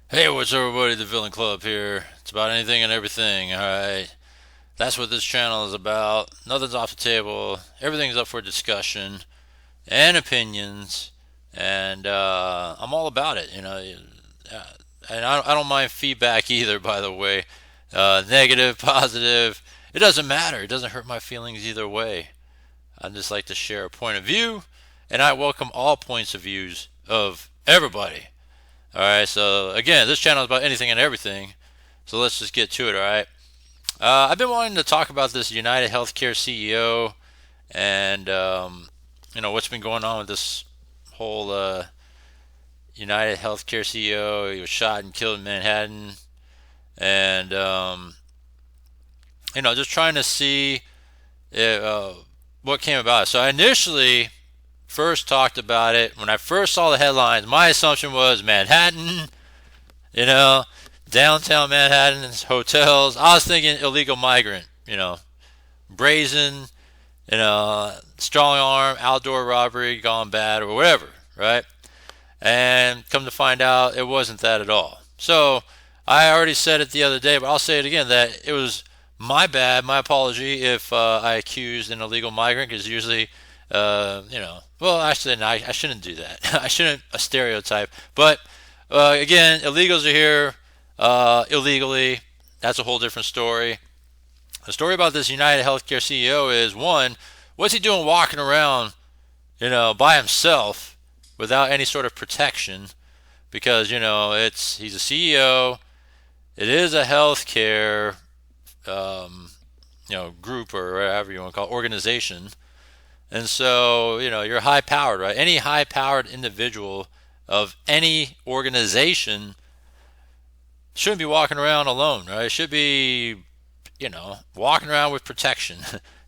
Hey, what's up, everybody? The Villain Club here. It's about anything and everything, alright? That's what this channel is about. Nothing's off the table. Everything's up for discussion and opinions. And I'm all about it, Uh, And I don't mind feedback either, by the way. Negative, positive. It doesn't matter. It doesn't hurt my feelings either way. I just like to share a point of view. And I welcome all points of views of everybody. All right, so again, this channel is about anything and everything. So let's just get to it. All right. I've been wanting to talk about this United Healthcare CEO and what's been going on with this whole United Healthcare CEO. He was shot and killed in Manhattan, and just trying to see what came about it. So I initially first talked about it when I first saw the headlines. My assumption was Manhattan, you know, downtown Manhattan, hotels. I was thinking illegal migrant, brazen, strong arm, outdoor robbery gone bad or whatever, right? And come to find out, it wasn't that at all. So I already said it the other day, but I'll say it again that it was my bad, my apology if I accused an illegal migrant, because usually, well, actually, no, I shouldn't do that. I shouldn't stereotype. But again, illegals are here illegally. That's a whole different story. The story about this United Healthcare CEO is one, what's he doing walking around, by himself without any sort of protection? Because he's a CEO. It is a healthcare group or whatever you want to call it, organization. And so, you're high powered, right? Any high powered individual of any organization shouldn't be walking around alone, right? It should be, walking around with protection,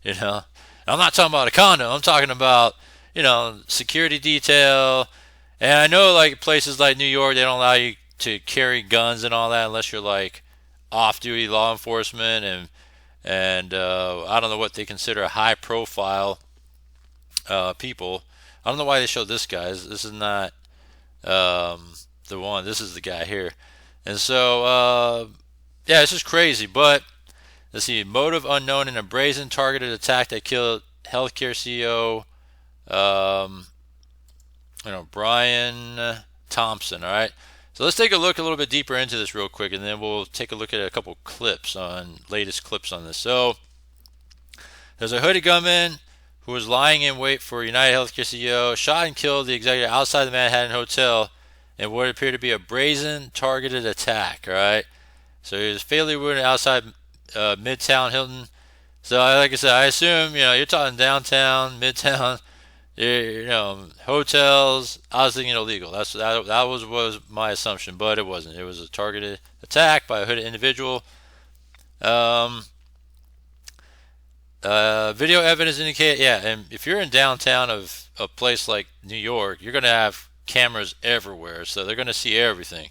you know. I'm not talking about a condo. I'm talking about, security detail. And I know, like, places like New York, they don't allow you to carry guns and all that unless you're, like, off-duty law enforcement and I don't know what they consider high profile people. I don't know why they showed this guy. This is not the one. This is the guy here. And so, yeah, this is crazy. But let's see, motive unknown in a brazen targeted attack that killed healthcare CEO, um, Brian Thompson. All right. So let's take a look a little bit deeper into this real quick, and then we'll take a look at a couple latest clips on this. So there's a hooded gunman who was lying in wait for United Healthcare CEO, shot and killed the executive outside the Manhattan Hotel in what appeared to be a brazen targeted attack. All right. So he was fatally wounded outside Midtown Hilton. So, like I said, I assume you're talking downtown, Midtown, hotels. I was thinking illegal. That was my assumption, but it wasn't. It was a targeted attack by a hooded individual. Um, Video evidence indicate, yeah, and if you're in downtown of a place like New York, you're gonna have cameras everywhere, so they're gonna see everything.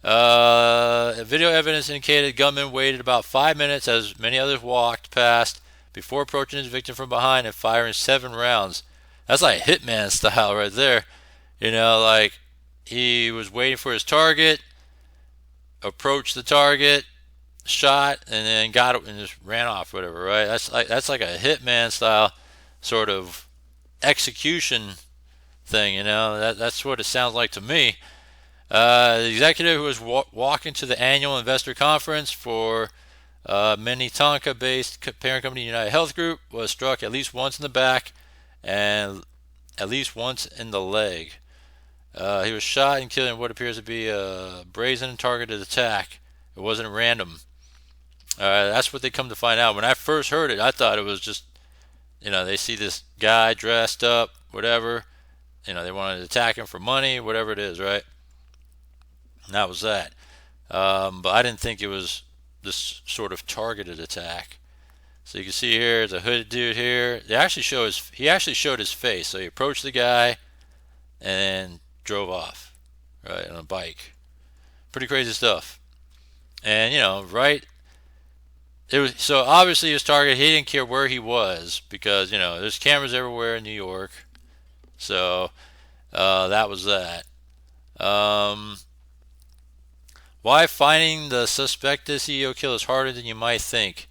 Video evidence indicated gunman waited about 5 minutes as many others walked past before approaching his victim from behind and firing 7 rounds. That's like Hitman style right there. Like he was waiting for his target, approached the target, shot, and then got it and just ran off, whatever. Right? That's like a Hitman style sort of execution thing. That's what it sounds like to me. The executive who was walking to the annual investor conference for Minnetonka-based parent company United Health Group was struck at least once in the back and at least once in the leg. He was shot and killed in what appears to be a brazen targeted attack. It wasn't random. That's what they come to find out. When I first heard it, I thought it was just, they see this guy dressed up, whatever. They wanted to attack him for money, whatever it is, right? And that was that. But I didn't think it was this sort of targeted attack. So you can see here, there's a hooded dude here. He actually showed his face. So he approached the guy and drove off, right, on a bike. Pretty crazy stuff. And right. It was so obviously his target. He didn't care where he was because there's cameras everywhere in New York. So that was that. Um, Why finding the suspected CEO killer is harder than you might think?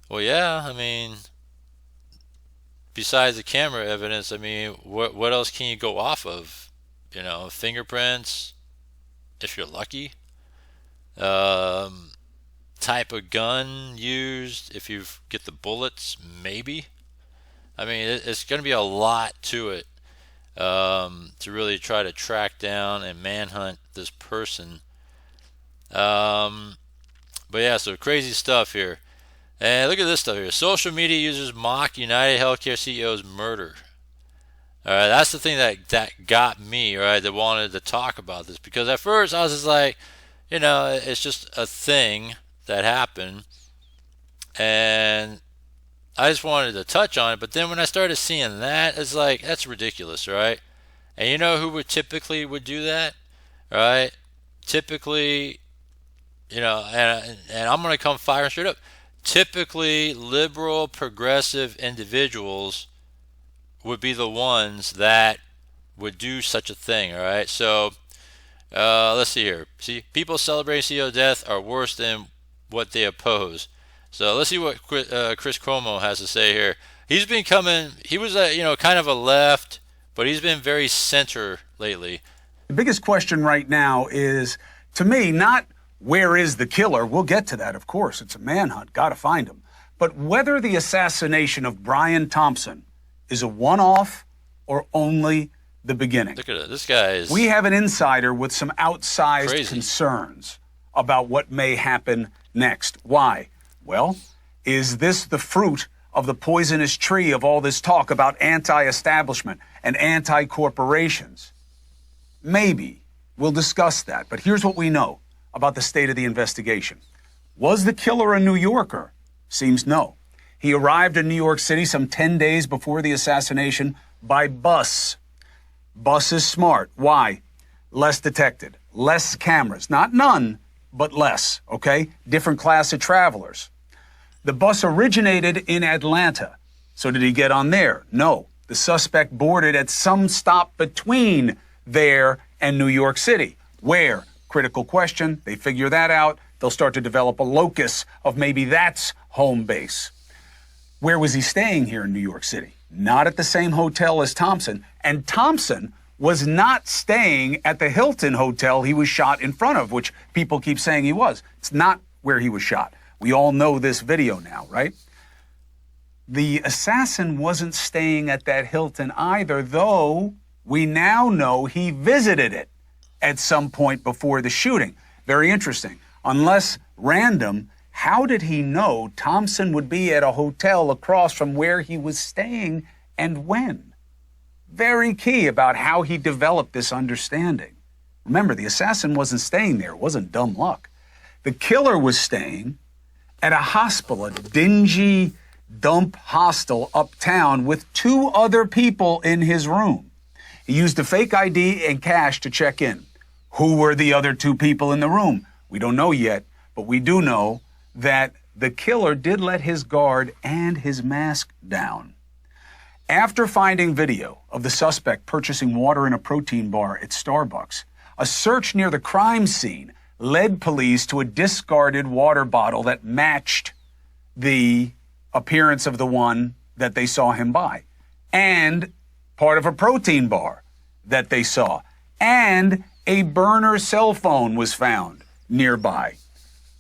Well, yeah, I mean, besides the camera evidence, I mean, what else can you go off of? You know, fingerprints, if you're lucky. Type of gun used, if you get the bullets, maybe. I mean, it's going to be a lot to it to really try to track down and manhunt this person. But yeah, so crazy stuff here. And look at this stuff here. Social media users mock United Healthcare CEO's murder. All right, that's the thing that got me, right, that wanted to talk about this. Because at first I was just like, you know, it's just a thing that happened. And I just wanted to touch on it. But then when I started seeing that, it's like, that's ridiculous, right? And you know who would typically do that, right? Typically, you know, and I'm going to come firing straight up. Typically, liberal, progressive individuals would be the ones that would do such a thing, all right? So, let's see here. See, people celebrating CEO death are worse than what they oppose. So let's see what Chris Cuomo has to say here. He was kind of a left, but he's been very center lately. The biggest question right now is, to me, not where is the killer? We'll get to that, of course. It's a manhunt. Got to find him. But whether the assassination of Brian Thompson is a one-off or only the beginning. Look at it. This guy is... We have an insider with some outsized crazy concerns about what may happen next. Why? Well, is this the fruit of the poisonous tree of all this talk about anti-establishment and anti-corporations? Maybe. We'll discuss that. But here's what we know about the state of the investigation. Was the killer a New Yorker? Seems no. He arrived in New York City some 10 days before the assassination by bus. Bus is smart. Why? Less detected, less cameras. Not none, but less, okay? Different class of travelers. The bus originated in Atlanta. So did he get on there? No. The suspect boarded at some stop between there and New York City. Where? Critical question. They figure that out. They'll start to develop a locus of maybe that's home base. Where was he staying here in New York City? Not at the same hotel as Thompson. And Thompson was not staying at the Hilton Hotel he was shot in front of, which people keep saying he was. It's not where he was shot. We all know this video now, right? The assassin wasn't staying at that Hilton either, though we now know he visited it at some point before the shooting. Very interesting. Unless random, how did he know Thompson would be at a hotel across from where he was staying and when? Very key about how he developed this understanding. Remember, the assassin wasn't staying there. It wasn't dumb luck. The killer was staying at a hospital, a dingy dump hostel uptown with 2 other people in his room. He used a fake ID and cash to check in. Who were the other 2 people in the room? We don't know yet, but we do know that the killer did let his guard and his mask down. After finding video of the suspect purchasing water in a protein bar at Starbucks, a search near the crime scene led police to a discarded water bottle that matched the appearance of the one that they saw him buy, and part of a protein bar that they saw, and a burner cell phone was found nearby.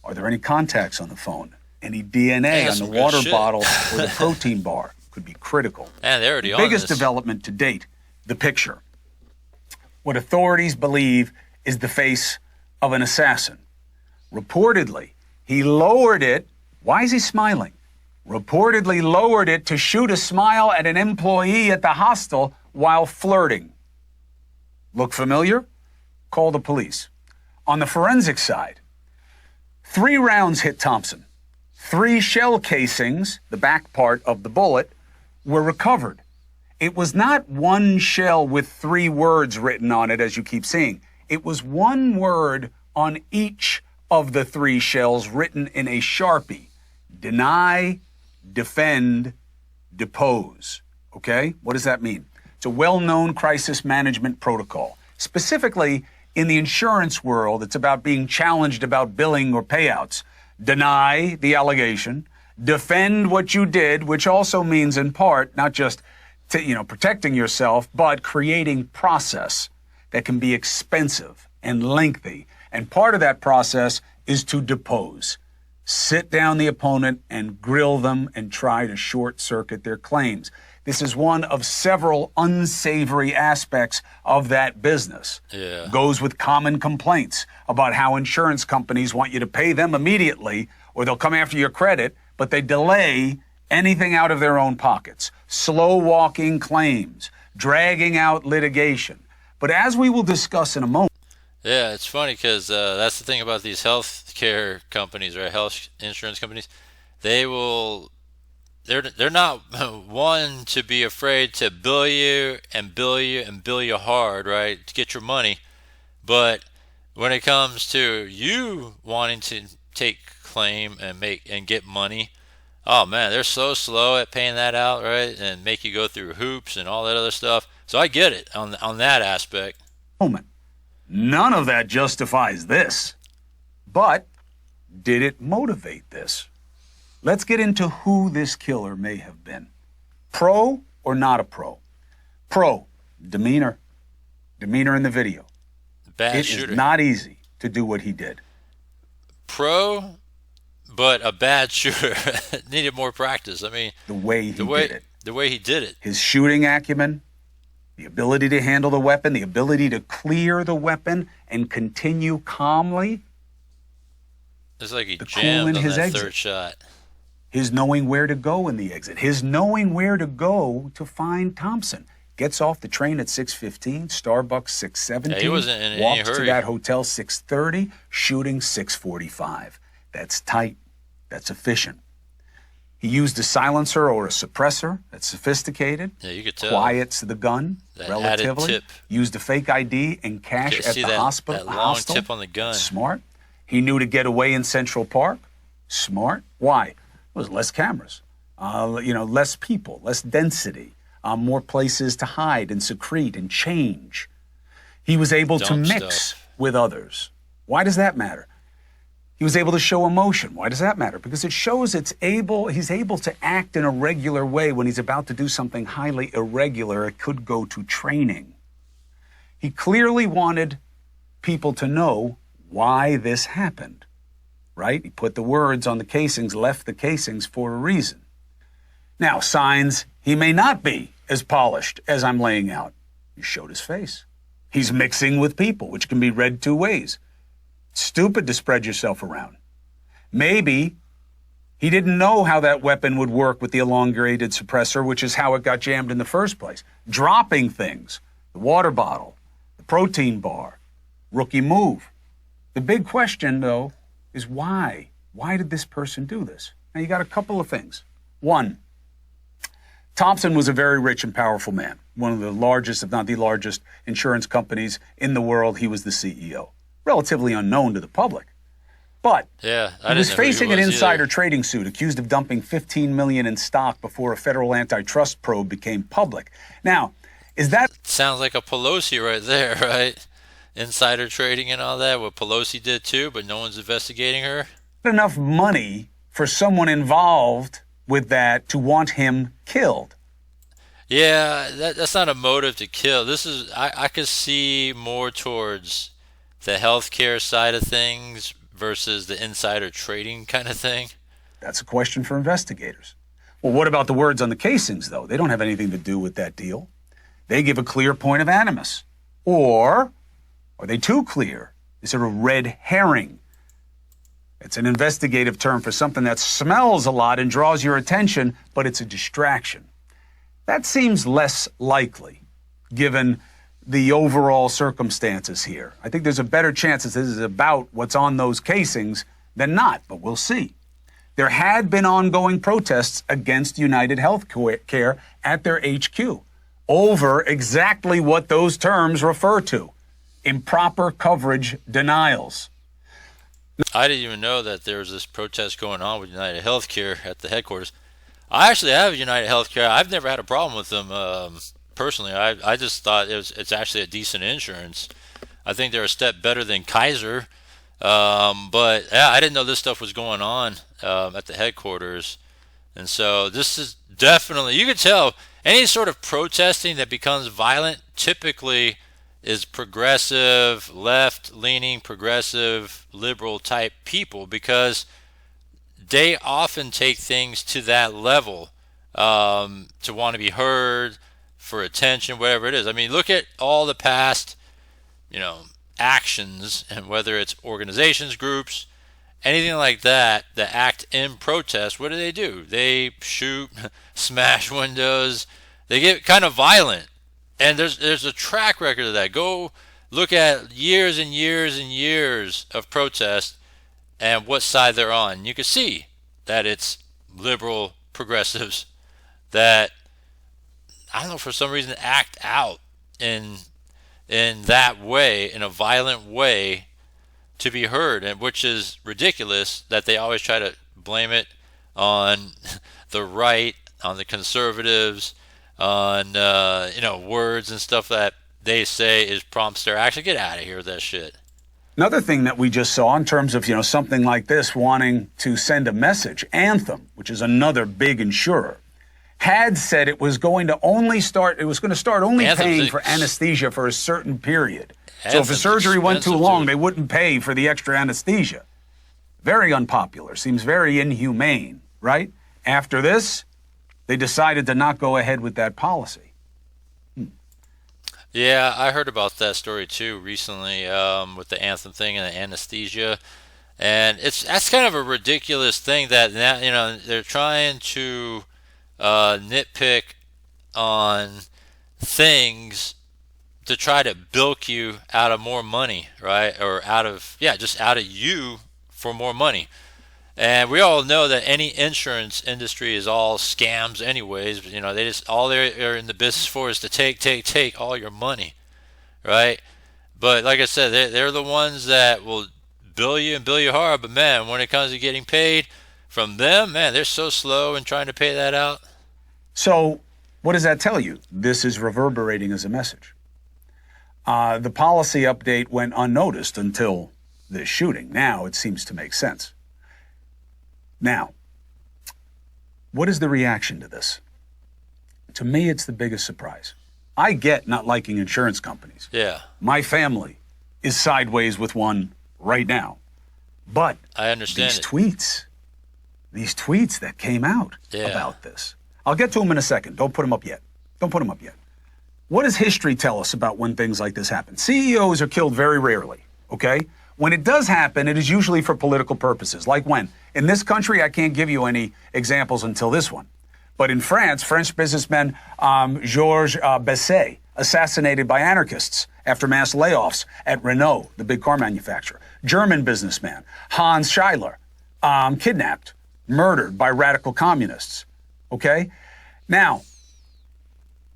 Are there any contacts on the phone? Any DNA on the water bottle or the protein bar? Could be critical. And they're already the on biggest this. Development to date, the picture. What authorities believe is the face of an assassin. Reportedly, he lowered it. Why is he smiling? Reportedly lowered it to shoot a smile at an employee at the hostel while flirting. Look familiar? Call the police. On the forensic side, 3 rounds hit Thompson. 3 shell casings, the back part of the bullet, were recovered. It was not one shell with 3 words written on it, as you keep seeing. It was 1 word on each of the 3 shells written in a Sharpie. Deny, defend, depose. Okay? What does that mean? It's a well-known crisis management protocol. Specifically, In the insurance world, it's about being challenged about billing or payouts. Deny the allegation, defend what you did, which also means in part not just protecting yourself, but creating process that can be expensive and lengthy. And part of that process is to depose. Sit down the opponent and grill them and try to short circuit their claims. This is one of several unsavory aspects of that business. Yeah. Goes with common complaints about how insurance companies want you to pay them immediately or they'll come after your credit, but they delay anything out of their own pockets. Slow walking claims, dragging out litigation. But as we will discuss in a moment. Yeah, it's funny because that's the thing about these health care companies or health insurance companies. They're not one to be afraid to bill you and bill you and bill you hard, right, to get your money. But when it comes to you wanting to take claim and get money, oh man, they're so slow at paying that out, right, and make you go through hoops and all that other stuff. So I get it on that aspect. None of that justifies this. But did it motivate this? Let's get into who this killer may have been. Pro or not a pro? Pro, demeanor. Demeanor in the video. Bad shooter. It is not easy to do what he did. Pro, but a bad shooter. Needed more practice. I mean, the way he did it. His shooting acumen, the ability to handle the weapon, the ability to clear the weapon and continue calmly. It's like he jammed on that third shot. His knowing where to go in the exit. His knowing where to go to find Thompson. Gets off the train at 6:15, Starbucks 6:17. Yeah, he wasn't in any walks hurry. to that hotel 6:30, shooting 6:45. That's tight. That's efficient. He used a silencer or a suppressor that's sophisticated. Yeah, you could tell. Quiets the gun that relatively. Added tip. Used a fake ID and cash at the hospital. That long tip on the gun. Smart. He knew to get away in Central Park. Smart. Why? There's less cameras, less people, less density, more places to hide and secrete and change. He was able to mix with others. Why does that matter? He was able to show emotion. Why does that matter? Because it shows he's able to act in a regular way when he's about to do something highly irregular. It could go to training. He clearly wanted people to know why this happened. Right? He put the words on the casings, left the casings for a reason. Now, signs he may not be as polished as I'm laying out. He showed his face. He's mixing with people, which can be read two ways. Stupid to spread yourself around. Maybe he didn't know how that weapon would work with the elongated suppressor, which is how it got jammed in the first place. Dropping things, the water bottle, the protein bar, rookie move. The big question, though, is why? Why did this person do this? Now, you got a couple of things. One, Thompson was a very rich and powerful man. One of the largest, if not the largest, insurance companies in the world. He was the CEO. Relatively unknown to the public. But he was facing an insider trading suit, accused of dumping $15 million in stock before a federal antitrust probe became public. Now, is that... Sounds like a Pelosi right there, right? Insider trading and all that, what Pelosi did too, but no one's investigating her. Enough money for someone involved with that to want him killed. Yeah, that's not a motive to kill. This is, I could see more towards the healthcare side of things versus the insider trading kind of thing. That's a question for investigators. Well, what about the words on the casings, though? They don't have anything to do with that deal. They give a clear point of animus. Or are they too clear? Is it a red herring? It's an investigative term for something that smells a lot and draws your attention, but it's a distraction. That seems less likely, given the overall circumstances here. I think there's a better chance that this is about what's on those casings than not, but we'll see. There had been ongoing protests against United Healthcare at their HQ over exactly what those terms refer to: improper coverage denials. I didn't even know that there was this protest going on with United Healthcare at the headquarters. I actually have United Healthcare. I've never had a problem with them personally. I just thought it's actually a decent insurance. I think they're a step better than Kaiser. But yeah, I didn't know this stuff was going on at the headquarters. And so this is definitely, you could tell any sort of protesting that becomes violent typically is progressive, left leaning, progressive, liberal type people because they often take things to that level to want to be heard, for attention, whatever it is. I mean, look at all the past, you know, actions, and whether it's organizations, groups, anything like that that act in protest. What do? They shoot, smash windows. They get kind of violent, and there's a track record of that. Go look at years and years and years of protest and what side they're on. You can see that it's liberal progressives that, I don't know, for some reason act out in that way, in a violent way, to be heard, and which is ridiculous that they always try to blame it on the right, on the conservatives, on words and stuff that they say is prompts their action. Get out of here with that shit. Another thing that we just saw in terms of, something like this wanting to send a message, Anthem, which is another big insurer, had said it was going to start only paying for anesthesia for a certain period. So if a surgery went too long, they wouldn't pay for the extra anesthesia. Very unpopular. Seems very inhumane, right? After this, they decided to not go ahead with that policy. Yeah, I heard about that story too recently with the Anthem thing and the anesthesia. And that's kind of a ridiculous thing that now, they're trying to nitpick on things to try to bilk you out of more money, right? Or just out of you for more money. And we all know that any insurance industry is all scams anyways. They just, all they're in the business for is to take all your money, right? But like I said, they're the ones that will bill you and bill you hard. But man, when it comes to getting paid from them, man, they're so slow in trying to pay that out. So what does that tell you? This is reverberating as a message. The policy update went unnoticed until this shooting. Now it seems to make sense. Now, what is the reaction to this? To me, it's the biggest surprise. I get not liking insurance companies. Yeah. My family is sideways with one right now. But I understand these tweets that came out about this. I'll get to them in a second. Don't put them up yet. What does history tell us about when things like this happen? CEOs are killed very rarely, okay? When it does happen, it is usually for political purposes. Like when? In this country, I can't give you any examples until this one. But in France, French businessman Georges Besset, assassinated by anarchists after mass layoffs at Renault, the big car manufacturer. German businessman Hans Schiller, kidnapped, murdered by radical communists. Okay? Now,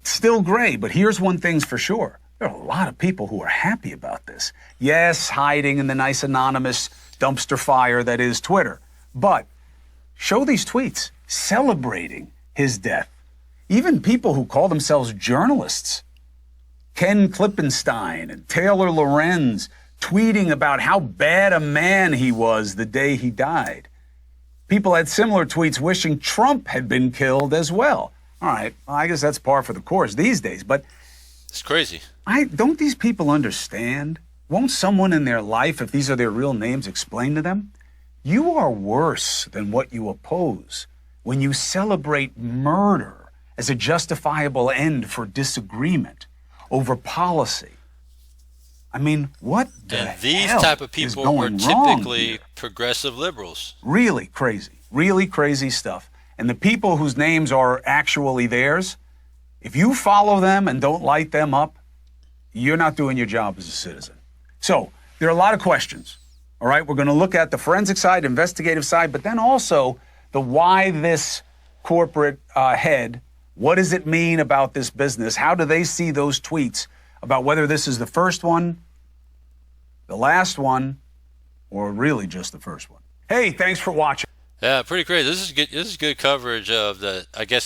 still gray, but here's one thing's for sure. There are a lot of people who are happy about this. Yes, hiding in the nice anonymous dumpster fire that is Twitter. But show these tweets celebrating his death. Even people who call themselves journalists, Ken Klippenstein and Taylor Lorenz, tweeting about how bad a man he was the day he died. People had similar tweets wishing Trump had been killed as well. All right, well, I guess that's par for the course these days, but it's crazy. Don't these people understand? Won't someone in their life, if these are their real names, explain to them? You are worse than what you oppose when you celebrate murder as a justifiable end for disagreement over policy. I mean, what the hell? And these type of people are typically progressive liberals. Really crazy stuff. And the people whose names are actually theirs, if you follow them and don't light them up, you're not doing your job as a citizen. So there are a lot of questions. All right, we're going to look at the forensic side, investigative side, but then also the why this corporate head, what does it mean about this business? How do they see those tweets about whether this is the first one, the last one, or really just the first one? Hey, thanks for watching. Yeah, pretty crazy. This is good coverage of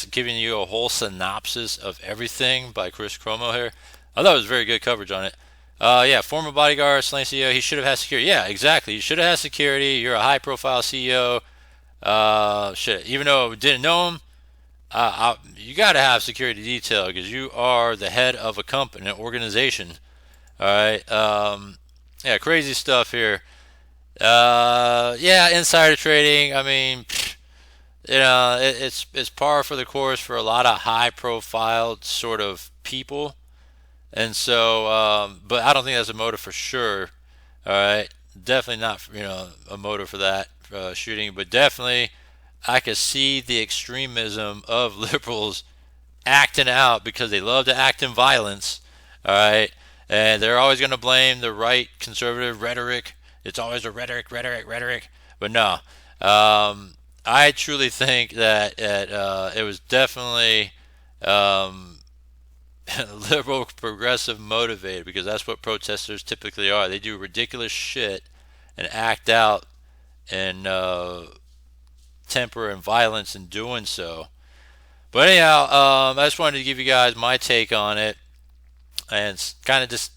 giving you a whole synopsis of everything by Chris Cuomo here. I thought it was very good coverage on it. Yeah, former bodyguard, slain CEO. He should have had security. Yeah, exactly. You should have had security. You're a high-profile CEO. Shit. Even though we didn't know him, you got to have security detail because you are the head of a company, an organization. All right. Yeah, crazy stuff here. Yeah, insider trading. I mean, it's par for the course for a lot of high-profile sort of people. And so, but I don't think that's a motive for sure. All right, definitely not a motive for that shooting, but definitely I could see the extremism of liberals acting out because they love to act in violence. All right, and they're always going to blame the right conservative rhetoric. It's always a rhetoric, rhetoric, rhetoric. But no, I truly think that it was definitely um, liberal progressive motivated because that's what protesters typically are. They do ridiculous shit and act out in temper and violence in doing so. But anyhow, I just wanted to give you guys my take on it and kind of just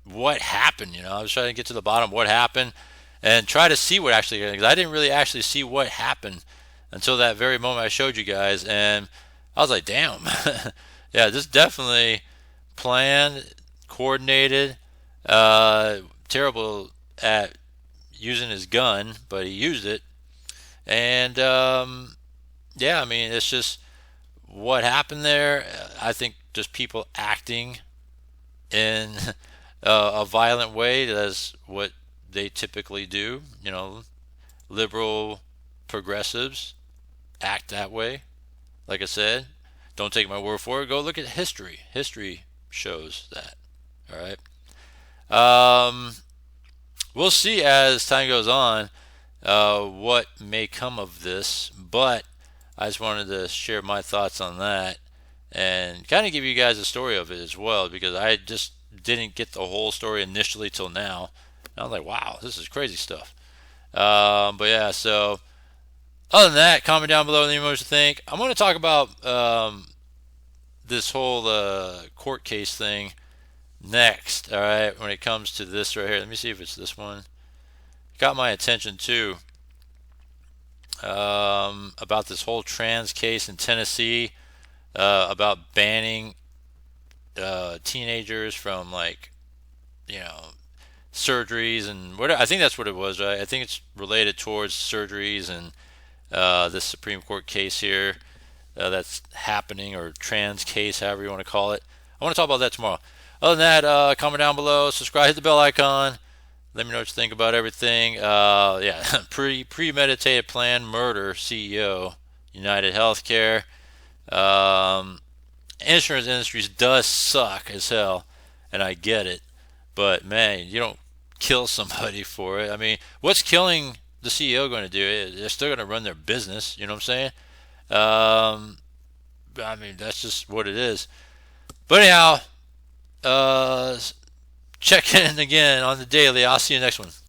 what happened. I was trying to get to the bottom of what happened and try to see what actually, because I didn't really actually see what happened until that very moment I showed you guys, and I was like, damn, yeah, this definitely planned, coordinated, terrible at using his gun, but he used it. And yeah, I mean, it's just what happened there. I think just people acting in a violent way. That's what they typically do. Liberal progressives act that way. Like I said, don't take my word for it. Go look at history. History shows that. All right. We'll see as time goes on what may come of this, but I just wanted to share my thoughts on that and kind of give you guys a story of it as well because I just didn't get the whole story initially till now. And I was like, wow, this is crazy stuff. But yeah, so other than that, comment down below. Let me know what you think. I'm going to talk about this whole court case thing next. All right, when it comes to this right here, let me see if it's this one. Got my attention too about this whole trans case in Tennessee about banning teenagers from you know surgeries and what I think that's what it was. Right? I think it's related towards surgeries and this Supreme Court case here that's happening, or trans case, however you want to call it. I want to talk about that tomorrow. Other than that, comment down below, subscribe, hit the bell icon. Let me know what you think about everything. Yeah, premeditated plan murder CEO, United Healthcare. Um, Insurance industry does suck as hell, and I get it. But man, you don't kill somebody for it. I mean, what's killing the CEO going to do? They're still going to run their business. You know what I'm saying? Um, I mean, that's just what it is. But anyhow, uh, check in again on the daily. I'll see you next one.